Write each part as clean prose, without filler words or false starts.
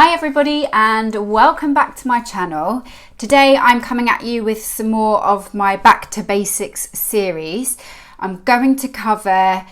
Hi everybody and welcome back to my channel. Today I'm coming at you with some more of my Back to Basics series. I'm going to cover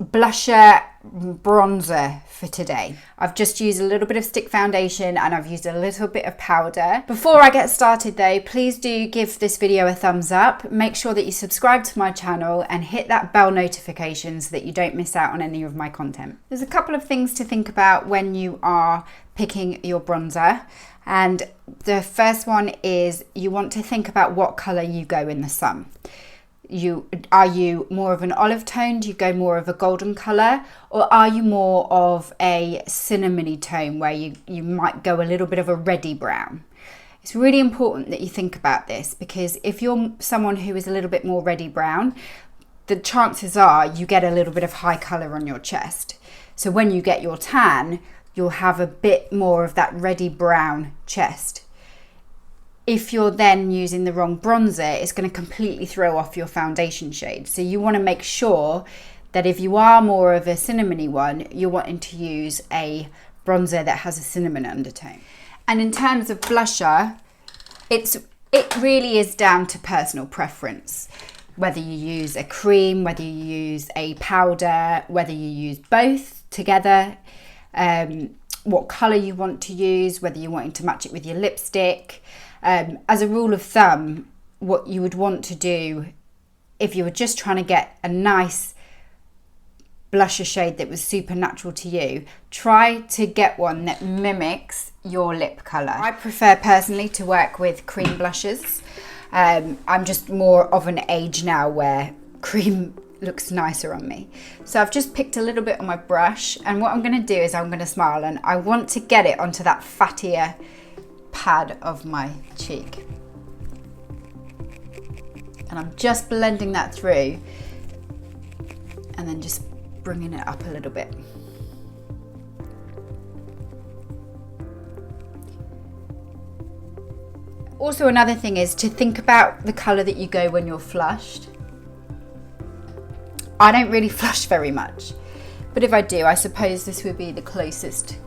blusher, bronzer for today. I've just used a little bit of stick foundation and I've used a little bit of powder. Before I get started though, please do give this video a thumbs up. Make sure that you subscribe to my channel and hit that bell notification so that you don't miss out on any of my content. There's a couple of things to think about when you are picking your bronzer. And the first one is you want to think about what color you go in the sun. Are you more of an olive tone? Do you go more of a golden color? Or are you more of a cinnamony tone where you might go a little bit of a reddy brown? It's really important that you think about this, because if you're someone who is a little bit more reddy brown, the chances are you get a little bit of high color on your chest. So when you get your tan, you'll have a bit more of that reddy brown chest. If you're then using the wrong bronzer, it's going to completely throw off your foundation shade. So you want to make sure that if you are more of a cinnamony one, you're wanting to use a bronzer that has a cinnamon undertone. And in terms of blusher, it really is down to personal preference. Whether you use a cream, whether you use a powder, whether you use both together, what color you want to use, whether you're wanting to match it with your lipstick. As a rule of thumb, what you would want to do if you were just trying to get a nice blusher shade that was super natural to you, try to get one that mimics your lip color. I prefer personally to work with cream blushes. I'm just more of an age now where cream looks nicer on me. So I've just picked a little bit on my brush, and what I'm going to do is I'm going to smile, and I want to get it onto that fattier pad of my cheek, and I'm just blending that through and then just bringing it up a little bit. Also, another thing is to think about the color that you go when you're flushed. I don't really flush very much, but if I do, I suppose this would be the closest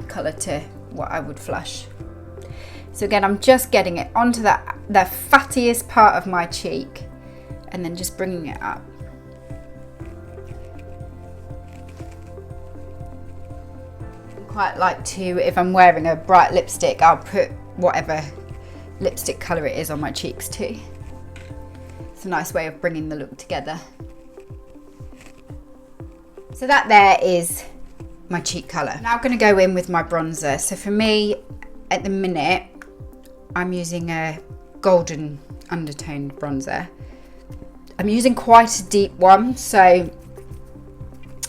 color to what I would flush. So again, I'm just getting it onto the fattiest part of my cheek and then just bringing it up. I quite like to, if I'm wearing a bright lipstick, I'll put whatever lipstick colour it is on my cheeks too. It's a nice way of bringing the look together. So that there is my cheek colour. Now I'm going to go in with my bronzer. So for me, at the minute, I'm using a golden undertoned bronzer. I'm using quite a deep one, so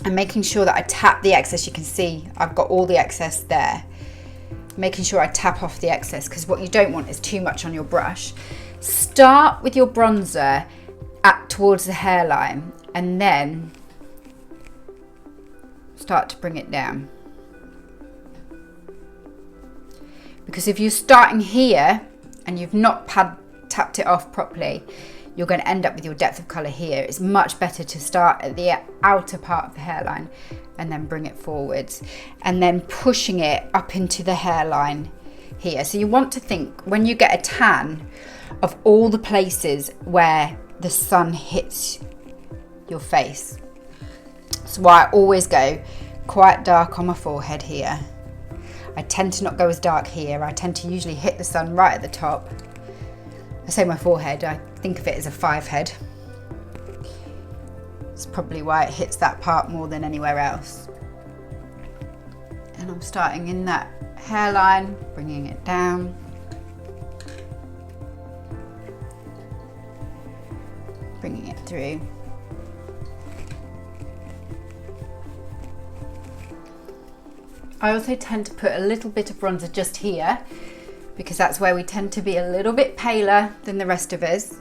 I'm making sure that I tap the excess. You can see I've got all the excess there. Making sure I tap off the excess, because what you don't want is too much on your brush. Start with your bronzer towards the hairline and then start to bring it down. Because if you're starting here and you've not tapped it off properly, you're going to end up with your depth of colour here. It's much better to start at the outer part of the hairline and then bring it forwards and then pushing it up into the hairline here. So you want to think, when you get a tan, of all the places where the sun hits your face. So I always go quite dark on my forehead here. I tend to not go as dark here. I tend to usually hit the sun right at the top. I say my forehead, I think of it as a 5 head. It's probably why it hits that part more than anywhere else. And I'm starting in that hairline, bringing it down. Bringing it through. I also tend to put a little bit of bronzer just here, because that's where we tend to be a little bit paler than the rest of us.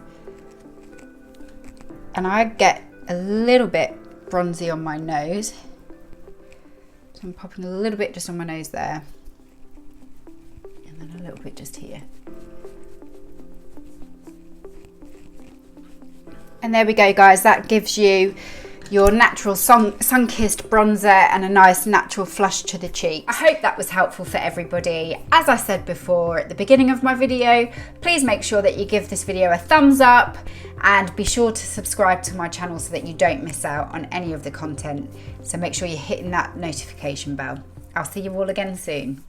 And I get a little bit bronzy on my nose. So I'm popping a little bit just on my nose there. And then a little bit just here. And there we go, guys. That gives you your natural sun-kissed bronzer and a nice natural flush to the cheeks. I hope that was helpful for everybody. As I said before at the beginning of my video, please make sure that you give this video a thumbs up and be sure to subscribe to my channel so that you don't miss out on any of the content. So make sure you're hitting that notification bell. I'll see you all again soon.